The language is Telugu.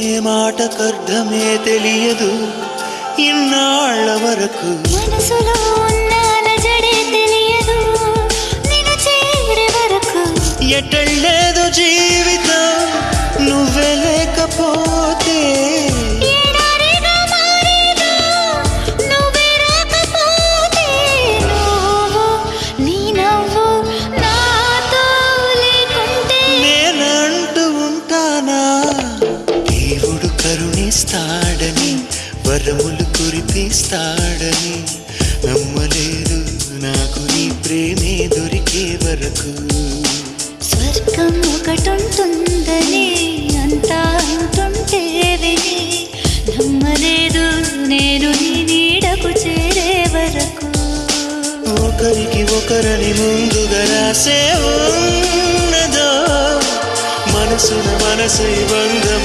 ఏ మాటకర్థమే తెలియదు ఇన్నాళ్ళ వరకు మనసులో ఉన్న అలజడే తెలియదు నిన్ను చేరే వరకు ఎటళ్ళేదో జీవితం నువ్వే లేకపోతే ఎడారిగా మారేదో నువ్వే రాకపోతే నువ్వు నీ నవ్వు నాతో లేకుంటే నేనంటూ ఉంటానా దేవుడు కరుణిస్తాడని వరములు కురిపిస్తాడని నమ్మలేదు నాకు నీ ప్రేమే దొరికే వరకు స్వర్గం ఒకటుంటుందని అంతా అంటుంటే విని నమ్మలేదు నేను నీ నీడకు చేరే వరకు ఒకరికి ఒకరని ముందుగా రాసే ఉన్నదో మనసున మనసు బంధము